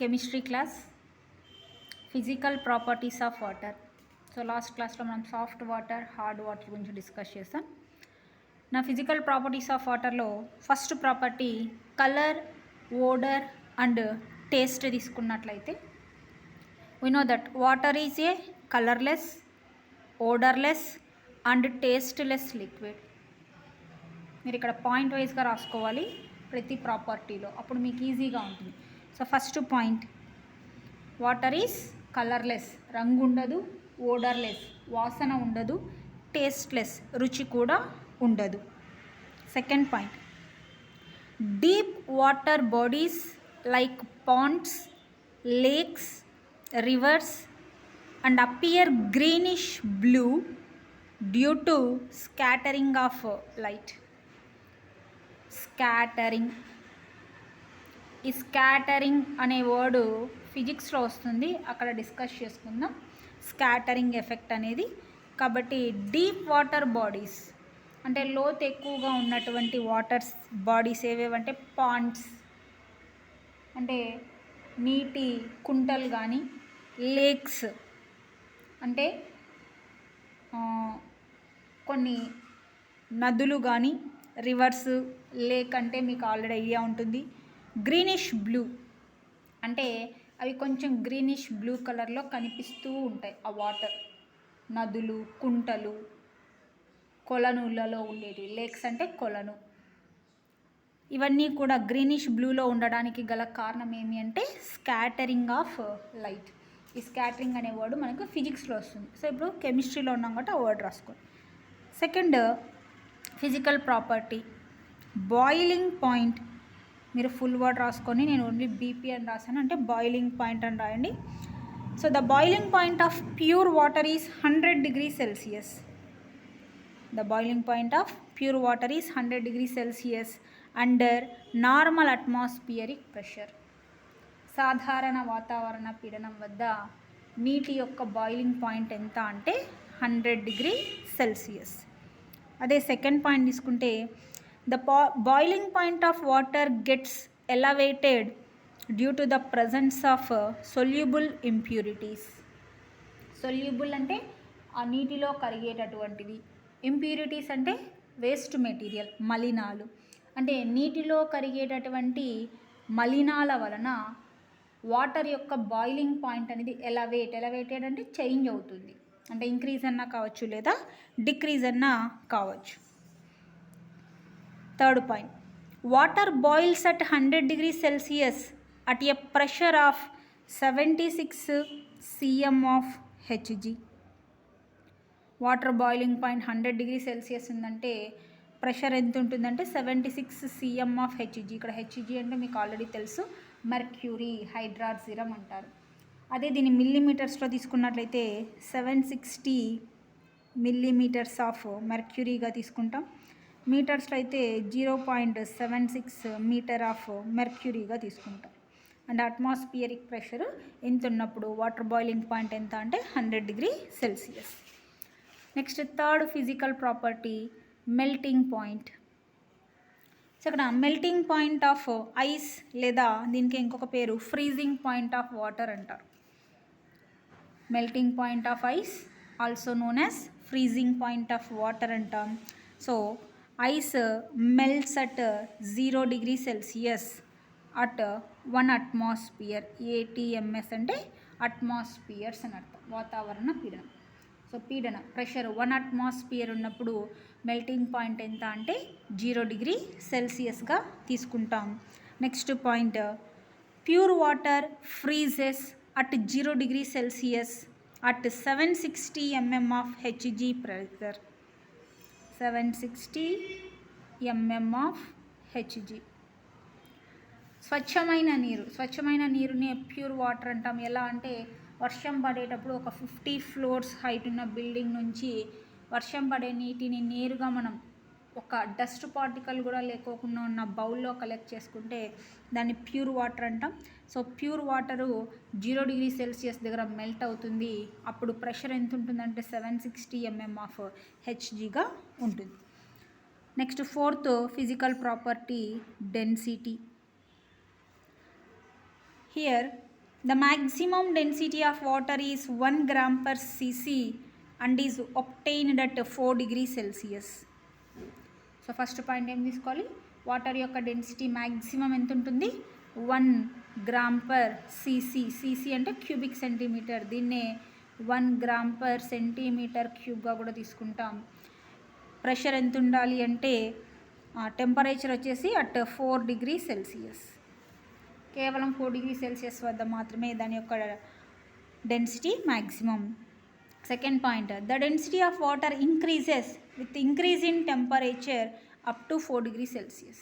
Chemistry class physical properties of water. So last క్లాస్లో మనం soft water hard water గురించి discuss చేస్తాం. నా ఫిజికల్ ప్రాపర్టీస్ ఆఫ్ వాటర్లో first property colour, odour and taste తీసుకున్నట్లయితే we know that water is a colorless, odorless and tasteless liquid. మీరు ఇక్కడ point వైజ్గా రాసుకోవాలి ప్రతి ప్రాపర్టీలో, అప్పుడు మీకు ఈజీగా ఉంటుంది. So first point, water is colourless, రంగు ఉండదు, ఓడర్లెస్, వాసన ఉండదు, టేస్ట్లెస్, రుచి కూడా ఉండదు. Second point, deep water bodies like ponds, lakes, rivers and appear greenish blue due to scattering of light. Scattering, ఈ స్కాటరింగ్ అనే వర్డ్ ఫిజిక్స్లో వస్తుంది, అక్కడ డిస్కస్ చేసుకుందాం స్కాటరింగ్ ఎఫెక్ట్ అనేది. కాబట్టి డీప్ వాటర్ బాడీస్ అంటే లోతు ఎక్కువగా ఉన్నటువంటి వాటర్స్ బాడీస్ ఏవేవంటే పాండ్స్ అంటే నీటి కుంటలు కానీ, లేక్స్ అంటే కొన్ని నదులు కానీ, రివర్స్, లేక్ అంటే మీకు ఆల్రెడీ ఐడియా ఉంటుంది. గ్రీనిష్ బ్లూ అంటే అవి కొంచెం గ్రీనిష్ బ్లూ కలర్లో కనిపిస్తూ ఉంటాయి ఆ వాటర్. నదులు, కుంటలు, కొలనులలో ఉండేవి. లేక్స్ అంటే కొలను. ఇవన్నీ కూడా గ్రీనిష్ బ్లూలో ఉండడానికి గల కారణం ఏమి అంటే స్కాటరింగ్ ఆఫ్ లైట్. ఈ స్కాటరింగ్ అనే వర్డ్ మనకు ఫిజిక్స్లో వస్తుంది. సో ఇప్పుడు కెమిస్ట్రీలో ఉన్నాం కాబట్టి ఆ వర్డ్ రాసుకోండి. Second physical property boiling point. మీరు ఫుల్ వర్డ్ రాసుకొని, నేను ఓన్లీ బీపీ అని రాశాను, అంటే బాయిలింగ్ పాయింట్ అని రాయండి. So the boiling point of pure water is 100 degrees Celsius. The boiling point of pure water is 100 degrees Celsius under normal atmospheric pressure. సాధారణ వాతావరణ పీడనం వద్ద నీటి యొక్క బాయిలింగ్ పాయింట్ ఎంత అంటే 100 degrees Celsius. అదే సెకండ్ పాయింట్ తీసుకుంటే the boiling point of water gets elevated due to the presence of soluble impurities. Soluble అంటే ఆ నీటిలో కరిగేటటువంటివి, ఇంప్యూరిటీస్ అంటే వేస్ట్ మెటీరియల్, మలినాలు. అంటే నీటిలో కరిగేటటువంటి మలినాల వలన వాటర్ యొక్క బాయిలింగ్ పాయింట్ అనేది ఎలవేటెడ్ అంటే చేంజ్ అవుతుంది. అంటే ఇంక్రీజ్ అన్నా కావచ్చు లేదా డిక్రీజ్ అన్నా కావచ్చు. Third point, water boils at 100 degrees Celsius at a pressure of 76 cm of Hg. Water boiling point 100 degrees Celsius ఉందంటే ప్రెషర్ ఎంత ఉంటుందంటే 76 cm ఆఫ్ Hg. ఇక్కడ Hg అంటే మీకు ఆల్రెడీ తెలుసు, మెర్క్యూరీ హైడ్రాక్సిరం అంటారు. అదే దీన్ని మిల్లీమీటర్స్లో తీసుకున్నట్లయితే 760 millimeters ఆఫ్ మెర్క్యూరీగా తీసుకుంటాం. మీటర్స్లో అయితే 0.76 మీటర్ ఆఫ్ మెర్క్యూరీగా తీసుకుంటాం. అండ్ అట్మాస్ఫియరిక్ ప్రెషర్ ఎంత ఉన్నప్పుడు వాటర్ బాయిలింగ్ పాయింట్ ఎంత అంటే 100 degrees Celsius. Next third physical property melting point. So ఇక్కడ మెల్టింగ్ పాయింట్ ఆఫ్ ఐస్ లేదా దీనికి ఇంకొక పేరు ఫ్రీజింగ్ పాయింట్ ఆఫ్ వాటర్ అంటారు. Melting point of ice also known as freezing point of water అంటాం. So ice melts at 0 degrees Celsius at 1 atmosphere. ATMS అంటే atmospheres అని అర్థం, వాతావరణ పీడనం. సో పీడనం ప్రెషర్ 1 atmosphere ఉన్నప్పుడు మెల్టింగ్ పాయింట్ ఎంత అంటే 0 degrees Celsiusగా తీసుకుంటాం. Next point, pure water freezes at 0 degrees Celsius at 760 mm of Hg pressure. 760 mm of Hg. స్వచ్ఛమైన నీరుని ప్యూర్ వాటర్ అంటాం. ఎలా అంటే వర్షం పడేటప్పుడు ఒక 50 floors హైట్ ఉన్న బిల్డింగ్ నుంచి వర్షం పడే నీటిని నేరుగా మనం ఒక డస్ట్ పార్టికల్ కూడా లేకోకుండా ఉన్న బౌల్లో కలెక్ట్ చేసుకుంటే దాన్ని ప్యూర్ వాటర్ అంటాం. So pure water 0 degrees Celsius దగ్గర మెల్ట్ అవుతుంది. అప్పుడు ప్రెషర్ ఎంత ఉంటుందంటే 760 mm ఆఫ్ Hgగా ఉంటుంది. Next fourth physical property density. Here The maximum density of water is 1 gram per cc and is obtained at 4 degrees Celsius. So first point ఏం తీసుకోవాలి, water యొక్క density maximum ఎంత ఉంటుంది, 1 గ్రామ్ పర్ సీసీ. సీసీ అంటే cubic centimetre, దీన్నే 1 gram per centimetre క్యూబ్గా కూడా తీసుకుంటాం. Pressure ఎంత ఉండాలి అంటే టెంపరేచర్ వచ్చేసి అట్ 4 డిగ్రీ సెల్సియస్. కేవలం 4 డిగ్రీ సెల్సియస్ వద్ద మాత్రమే దాని యొక్క density maximum. Second point, the density of water increases with increase in temperature up to 4 degree Celsius.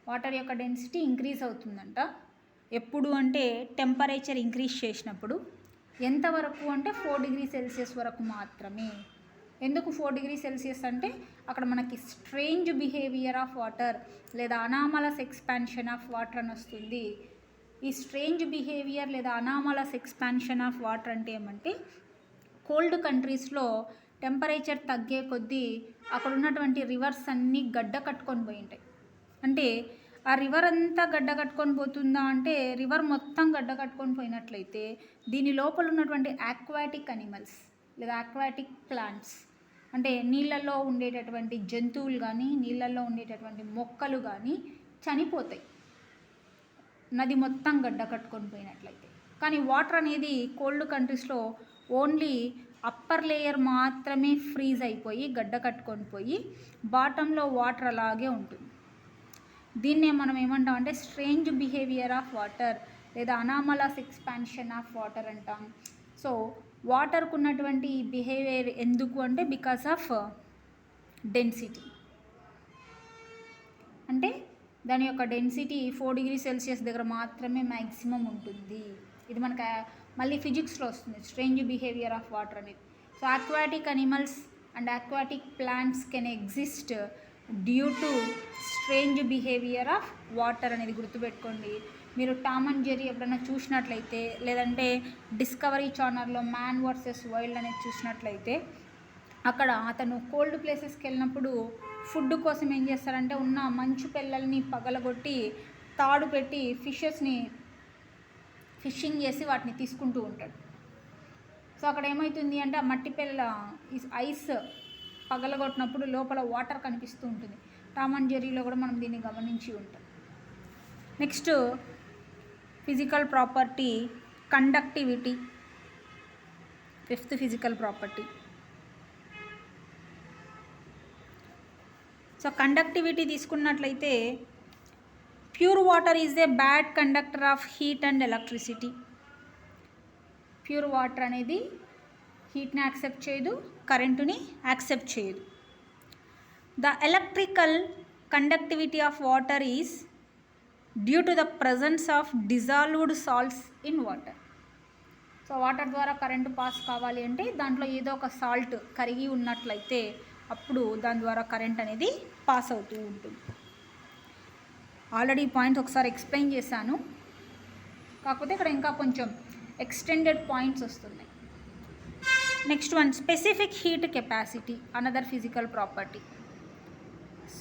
Water యొక్క డెన్సిటీ ఇంక్రీజ్ అవుతుందంట ఎప్పుడు అంటే టెంపరేచర్ ఇంక్రీజ్ చేసినప్పుడు. ఎంతవరకు అంటే 4 డిగ్రీ సెల్సియస్ వరకు మాత్రమే. ఎందుకు 4 డిగ్రీ సెల్సియస్ అంటే అక్కడ మనకి స్ట్రేంజ్ బిహేవియర్ ఆఫ్ వాటర్ లేదా అనామలస్ ఎక్స్పాన్షన్ ఆఫ్ వాటర్ అని వస్తుంది. ఈ స్ట్రేంజ్ బిహేవియర్ లేదా అనామలస్ ఎక్స్పాన్షన్ ఆఫ్ వాటర్ అంటే ఏమంటే, కోల్డ్ కంట్రీస్లో టెంపరేచర్ తగ్గే కొద్దీ అక్కడ ఉన్నటువంటి రివర్స్ అన్నీ గడ్డ కట్టుకొని పోయి ఉంటాయి. అంటే ఆ రివర్ అంతా గడ్డ కట్టుకొని పోతుందా అంటే, రివర్ మొత్తం గడ్డ కట్టుకొని పోయినట్లయితే దీని లోపల ఉన్నటువంటి ఆక్వాటిక్ అనిమల్స్ లేదా ఆక్వాటిక్ ప్లాంట్స్ అంటే నీళ్ళల్లో ఉండేటటువంటి జంతువులు కానీ నీళ్ళల్లో ఉండేటటువంటి మొక్కలు కానీ చనిపోతాయి, నది మొత్తం గడ్డ కట్టుకొని పోయినట్లయితే. కానీ వాటర్ అనేది కోల్డ్ కంట్రీస్లో ఓన్లీ అప్పర్ లేయర్ మాత్రమే ఫ్రీజ్ అయిపోయి గడ్డ కట్టుకొని పోయి బాటంలో వాటర్ అలాగే ఉంటుంది. దీన్నే మనం ఏమంటాం అంటే స్ట్రేంజ్ బిహేవియర్ ఆఫ్ వాటర్ లేదా అనామలస్ ఎక్స్పాన్షన్ ఆఫ్ వాటర్ అంటాం. సో వాటర్కు ఉన్నటువంటి బిహేవియర్ ఎందుకు అంటే బికాస్ ఆఫ్ డెన్సిటీ. అంటే దాని యొక్క డెన్సిటీ 4 డిగ్రీ సెల్సియస్ దగ్గర మాత్రమే మ్యాక్సిమం ఉంటుంది. ఇది మనకు మళ్ళీ ఫిజిక్స్లో వస్తుంది, స్ట్రేంజ్ బిహేవియర్ ఆఫ్ వాటర్ అనేది. So aquatic animals and aquatic plants can exist due to strange behaviour of water అనేది గుర్తుపెట్టుకోండి. మీరు టామ్ అండ్ జెర్రీ ఎప్పుడైనా చూసినట్లయితే, లేదంటే డిస్కవరీ ఛానల్లో మ్యాన్ వర్సెస్ వైల్డ్ అనేది చూసినట్లయితే, అక్కడ అతను కోల్డ్ ప్లేసెస్కి వెళ్ళినప్పుడు ఫుడ్ కోసం ఏం చేస్తారంటే ఉన్న మంచు పిల్లల్ని పగలగొట్టి తాడు పెట్టి ఫిషెస్ని ఫిషింగ్ చేసి వాటిని తీసుకుంటూ ఉంటాడు. సో అక్కడ ఏమవుతుంది అంటే ఆ మట్టి పిల్ల ఐస్ పగలగొట్టినప్పుడు లోపల వాటర్ కనిపిస్తూ ఉంటుంది. టామ్ అండ్ జెర్రీలో కూడా మనం దీన్ని గమనించి ఉంటాం. Next physical property conductivity, fifth physical property. So conductivity తీసుకున్నట్లయితే pure water is a bad conductor of heat and electricity. Pure water అనేది హీట్ని యాక్సెప్ట్ చేయదు, కరెంటుని యాక్సెప్ట్ చేయదు. The electrical conductivity of water is due to the presence of dissolved salts in water. So water ద్వారా current pass కావాలి అంటే దాంట్లో ఏదో ఒక సాల్ట్ కరిగి ఉన్నట్లయితే అప్పుడు దాని ద్వారా కరెంట్ అనేది పాస్ అవుతూ ఉంటుంది. ఆల్రెడీ పాయింట్ ఒకసారి ఎక్స్ప్లెయిన్ చేశాను, కాకపోతే ఇక్కడ ఇంకా కొంచెం ఎక్స్టెండెడ్ పాయింట్స్ వస్తున్నాయి. Next one, specific heat capacity, another physical property.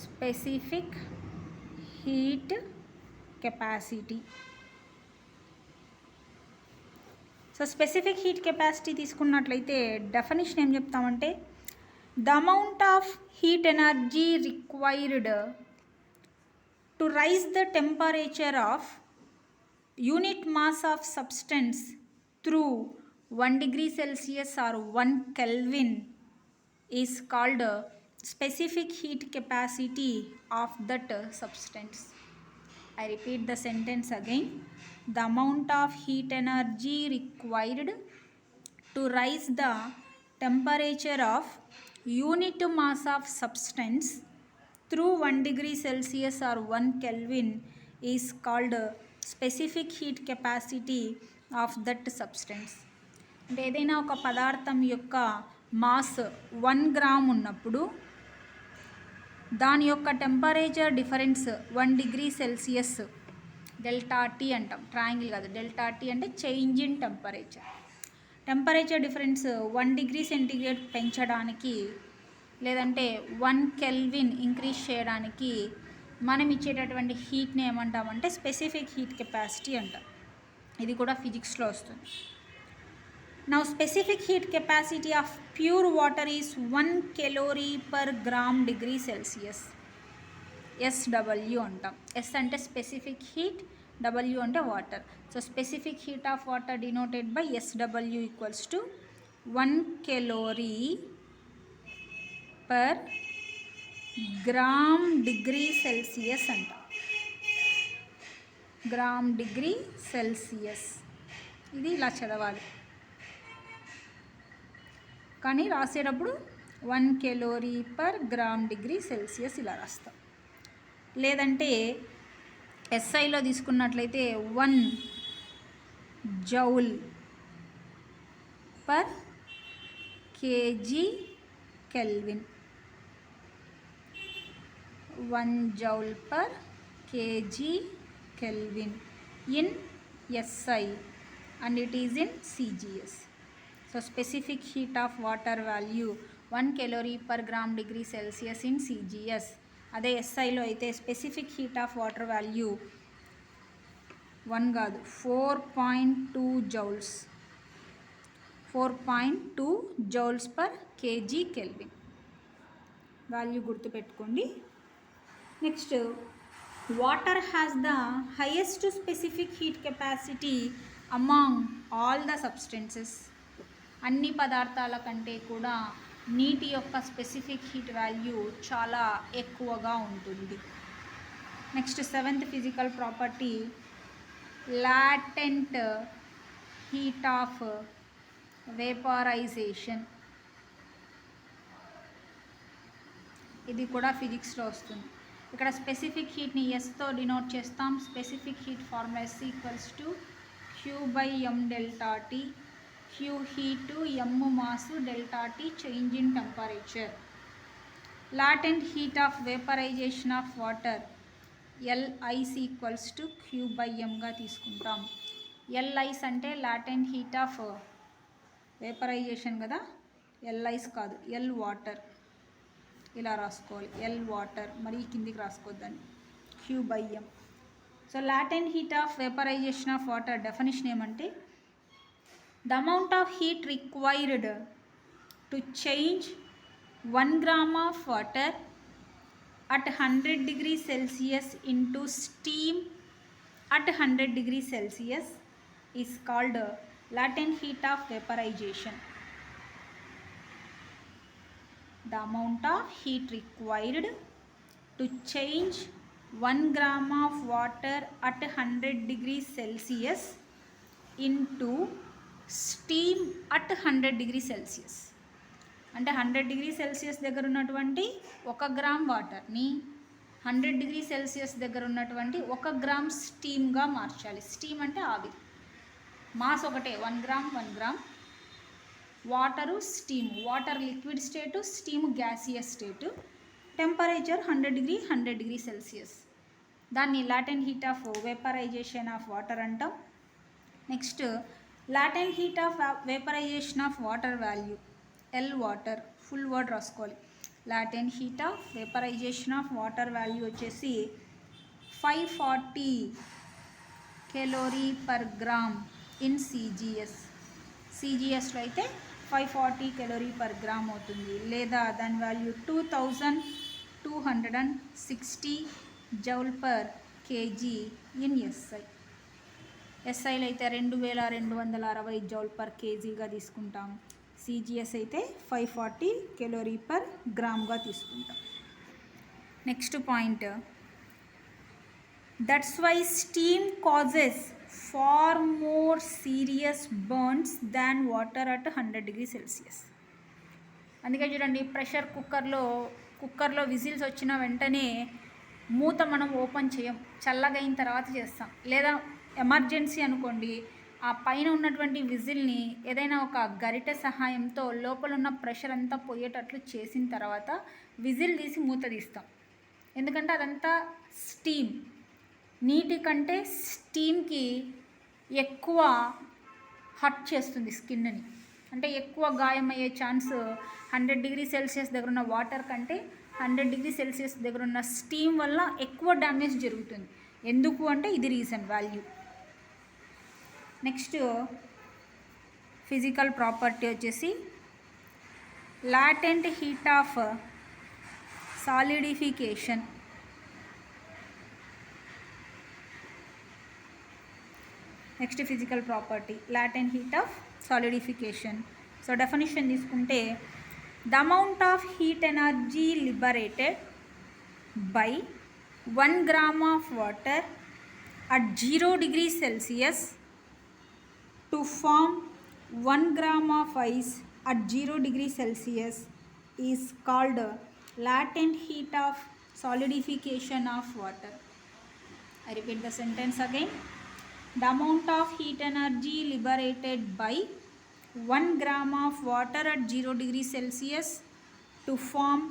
Specific heat capacity. So specific heat capacity తీసుకున్నట్లయితే డెఫినిషన్ ఏం చెప్తామంటే, the amount of heat energy required to raise the temperature of unit mass of substance through 1 degree Celsius or 1 Kelvin is called specific heat capacity of that substance. I repeat the sentence again. The amount of heat energy required to rise the temperature of unit mass of substance through 1 degree Celsius or 1 Kelvin is called specific heat capacity of that substance. అంటే ఏదైనా ఒక పదార్థం యొక్క mass 1 gram ఉన్నప్పుడు దాని యొక్క temperature difference 1 degree Celsius, delta T అంటాం, triangle కాదు, డెల్టా టీ అంటే change in temperature difference 1 degree centigrade పెంచడానికి లేదంటే 1 కెల్విన్ ఇంక్రీజ్ చేయడానికి మనం ఇచ్చేటటువంటి హీట్ని ఏమంటామంటే స్పెసిఫిక్ హీట్ కెపాసిటీ అంటాం. ఇది కూడా ఫిజిక్స్లో వస్తుంది. Now specific heat capacity of pure water is 1 calorie per gram degree Celsius. SW అంటాం. S అంటే స్పెసిఫిక్ హీట్, W అంటే water. So specific heat of water denoted by SW equals to 1 calorie per gram degree Celsius అంటాం. Gram degree Celsius. ఇది ఇలా చదవాలి, కానీ రాసేటప్పుడు 1 calorie per gram degree Celsius ఇలా రాస్తాం. లేదంటే ఎస్ఐలో తీసుకున్నట్లయితే 1 joule per kg Kelvin, 1 joule per kg Kelvin in SI and it is in CGS. So specific heat of water value 1 calorie per gram degree Celsius in CGS. అదే SIలో అయితే specific heat of water value 1 కాదు 4.2 joules, 4.2 joules per kg Kelvin. Value గుర్తుపెట్టుకోండి. నెక్స్ట్, water has the highest specific heat capacity among all the substances. అన్ని పదార్థాల కంటే కూడా నీటి యొక్క స్పెసిఫిక్ హీట్ వాల్యూ చాలా ఎక్కువగా ఉంటుంది. Next, 7th physical property latent heat of vaporisation. ఇది కూడా ఫిజిక్స్లో వస్తుంది. ఇక్కడ స్పెసిఫిక్ హీట్ని ఎస్తో డినోట్ చేస్తాం. Specific heat formula S equals to Q/m delta T. Q heat, M mass, delta T change in temperature. Latent heat of vaporisation of water LIs equals to Q/mగా తీసుకుంటాం. LIs అంటే లాటెంట్ హీట్ ఆఫ్ వేపరైజేషన్ కదా, LIs కాదు, L water ఇలా రాసుకోవాలి. L water, మరి కిందికి రాసుకోవద్దండి, Q/m. So latent heat of vaporisation of water definition ఏమంటే the amount of heat required to change 1 gram of water at 100 degrees Celsius into steam at 100 degrees Celsius is called latent heat of vaporization. The amount of heat required to change 1 gram of water at 100 degrees Celsius into steam at 100 degrees Celsius. అంటే 100 degrees Celsius దగ్గర ఉన్నటువంటి 1 gram వాటర్ని 100 degrees Celsius దగ్గర ఉన్నటువంటి 1 gram స్టీమ్గా మార్చాలి. Steam అంటే ఆవిరి. Mass ఒకటే, 1 gram 1 gram. Water steam, water liquid state, steam gaseous state. Temperature 100 degrees Celsius. దాన్ని latent heat of vaporisation of water అంటాం. Next, latent heat of vaporisation of water value L water, full word రాసుకోవాలి. Latent heat of vaporisation of water value వచ్చేసి 540 calorie per gram in CGS. CGSలో అయితే 540 calorie per gram అవుతుంది, లేదా దాని వాల్యూ 2260 joule per kg in SI. SIలో అయితే 2260 joule per కేజీగా తీసుకుంటాం. CGS అయితే 540 calorie per గ్రామ్గా తీసుకుంటాం. Next point, that's why steam causes far more serious burns than water at 100 degrees Celsius. అందుకే చూడండి, ప్రెషర్ కుక్కర్లో విజిల్స్ వచ్చిన వెంటనే మూత మనం ఓపెన్ చేయం, చల్లగా అయిన తర్వాత చేస్తాం. లేదా ఎమర్జెన్సీ అనుకోండి, ఆ పైన ఉన్నటువంటి విజిల్ని ఏదైనా ఒక గరిటె సహాయంతో లోపల ఉన్న ప్రెషర్ అంతా పోయేటట్లు చేసిన తర్వాత విజిల్ తీసి మూత తీస్తాం. ఎందుకంటే అదంతా స్టీమ్. నీటి కంటే స్టీమ్కి ఎక్కువ హర్ట్ చేస్తుంది స్కిన్ని, అంటే ఎక్కువ గాయమయ్యే ఛాన్స్ 100 degrees Celsius దగ్గర ఉన్న వాటర్ కంటే 100 degrees Celsius దగ్గర ఉన్న స్టీమ్ వల్ల ఎక్కువ డ్యామేజ్ జరుగుతుంది. ఎందుకు అంటే ఇది reason value. Next physical property వచ్చేసి latent heat of solidification. Next physical property latent heat of solidification. So definition తీసుకుంటే the amount of heat energy liberated by 1 gram of water at 0 degrees Celsius to form 1 gram of ice at 0 degrees Celsius is called latent heat of solidification of water. I repeat the sentence again. The amount of heat energy liberated by 1 gram of water at 0 degrees Celsius to form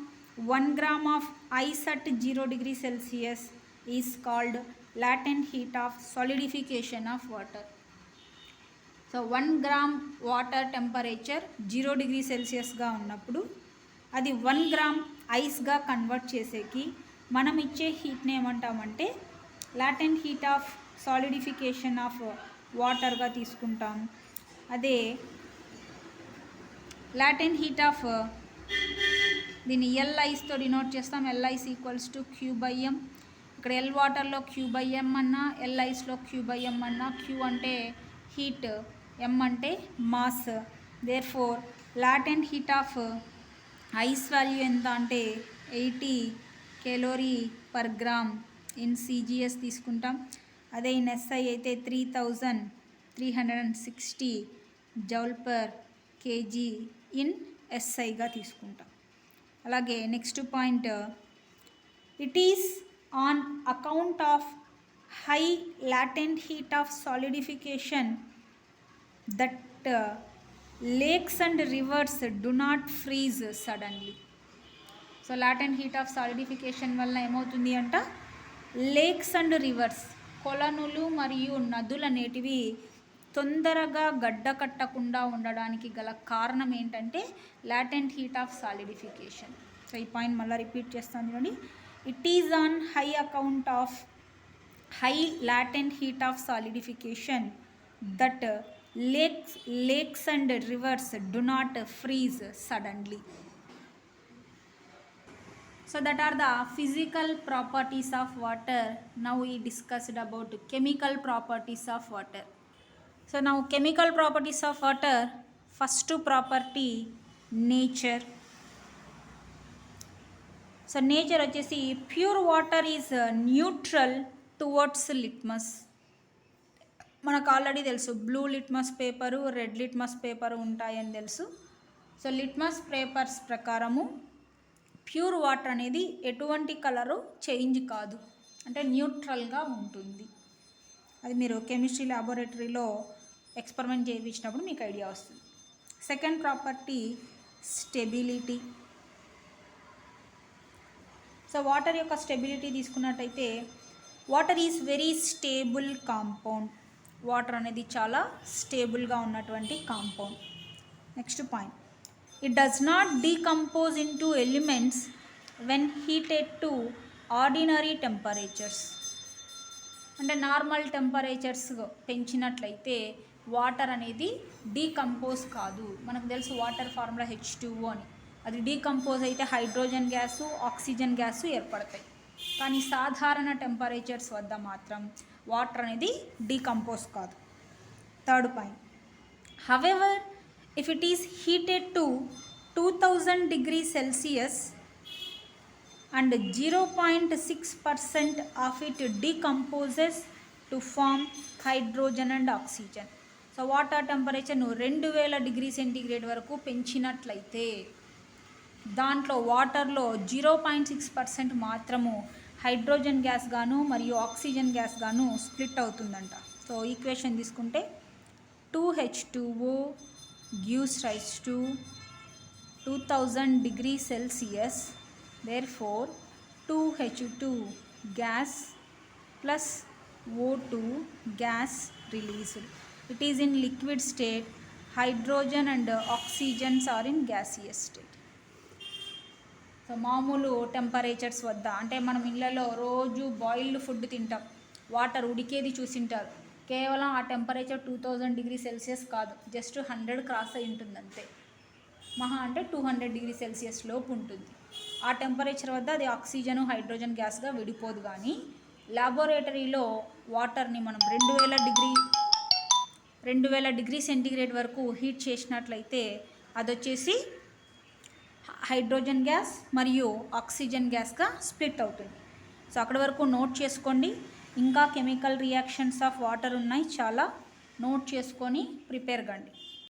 1 gram of ice at 0 degrees Celsius is called latent heat of solidification of water. So 1 gram water temperature 0 degree Celsius గా ఉన్నప్పుడు అది 1 gram ఐస్గా convert చేసేకి మనం ఇచ్చే హీట్ని ఏమంటామంటే latent heat of solidification of వాటర్గా తీసుకుంటాం. అదే లాటెంట్ హీట్ ఆఫ్ దీన్ని ఎల్ ఐస్తో డినోట్ చేస్తాం. L ice equals to Q by M. ఇక్కడ ఎల్ వాటర్లో క్యూ బై ఎం అన్నా, ఎల్ ఐస్లో క్యూ బై ఎం అన్నా. క్యూ అంటే హీట్, ఎం అంటే mass. Therefore latent heat of ice value ఎంత అంటే 80 calorie per gram in CGS తీసుకుంటాం. అదే ఇన్ ఎస్ఐ అయితే 3360 joule per kg ఇన్ ఎస్ఐగా తీసుకుంటాం. అలాగే next point, it is on account of high latent heat of solidification that lakes and reverse do not freeze suddenly. So latent heat of solidification వల్ల ఏమవుతుంది అంట, lakes and reverse కొలనులు మరియు నదులు అనేటివి తొందరగా గడ్డ కట్టకుండా ఉండడానికి గల కారణం ఏంటంటే latent heat of solidification. So ఈ పాయింట్ మళ్ళీ రిపీట్ చేస్తాను చూడండి. It is on high account of high latent heat of solidification that lakes and reverse do not freeze suddenly. So that are the physical properties of water. Now we discussed about chemical properties of water. So now chemical properties of water, first property nature. So nature వచ్చేసి pure water is neutral towards litmus. మనకు already తెలుసు blue litmus paper, red litmus paper ఉంటాయని తెలుసు. So litmus papers ప్రకారము pure water అనేది ఎటువంటి colour change కాదు, అంటే న్యూట్రల్గా ఉంటుంది. అది మీరు కెమిస్ట్రీ ల్యాబొరేటరీలో ఎక్స్పెరిమెంట్ చేయించినప్పుడు మీకు ఐడియా వస్తుంది. Second property stability. So water యొక్క స్టెబిలిటీ తీసుకున్నట్టయితే water is very stable compound. Water అనేది చాలా స్టేబుల్గా ఉన్నటువంటి compound. Next point, it does not decompose into elements when heated to ordinary temperatures. అంటే నార్మల్ టెంపరేచర్స్ పెంచినట్లయితే వాటర్ అనేది డీకంపోజ్ కాదు. మనకు తెలుసు వాటర్ ఫార్ములా H2O అని. అది డీకంపోజ్ అయితే హైడ్రోజన్ గ్యాసు, ఆక్సిజన్ గ్యాసు ఏర్పడతాయి. కానీ సాధారణ టెంపరేచర్స్ వద్ద మాత్రం వాటర్ అనేది డీకంపోజ్ కాదు. Third point, however if it is heated to 2000 degrees Celsius and 0.6% of it decomposes to form hydrogen and oxygen. So water టెంపరేచర్ను 2000 డిగ్రీ సెంటీగ్రేడ్ వరకు పెంచినట్లయితే దాంట్లో వాటర్లో 0.6% మాత్రము హైడ్రోజన్ గ్యాస్ గాను మరియు ఆక్సిజన్ గ్యాస్ గాను స్ప్లిట్ అవుతుందంట. సో ఈక్వేషన్ తీసుకుంటే 2H2O gives rise to 2000 degrees Celsius. Therefore 2H2 gas plus O2 gas released. It is in liquid state. Hydrogen and oxygens are in gaseous state. So మామూలు temperatures వద్ద, అంటే మనం ఇళ్ళలో రోజు boiled food తింటాం, water ఉడికేది చూసింటారు. కేవలం ఆ టెంపరేచర్ 2000 డిగ్రీ సెల్సియస్ కాదు, జస్ట్ 100 క్రాస్ అయి ఉంటుంది అంతే. మహా అంటే 200 డిగ్రీ సెల్సియస్ లోపు ఉంటుంది. ఆ టెంపరేచర్ వద్ద అది ఆక్సిజన్ హైడ్రోజన్ గ్యాస్గా విడిపోదు. కానీ ల్యాబొరేటరీలో వాటర్ని మనం 2000 డిగ్రీ సెంటీగ్రేడ్ వరకు హీట్ చేసినట్లయితే అది వచ్చేసి హైడ్రోజన్ గ్యాస్ మరియు ఆక్సిజన్ గ్యాస్గా స్ప్లిట్ అవుతుంది. సో అక్కడి వరకు నోట్ చేసుకోండి. ఇంకా కెమికల్ రియాక్షన్స్ ఆఫ్ వాటర్ ఉన్నాయి చాలా, నోట్ చేసుకొని ప్రిపేర్ కండి.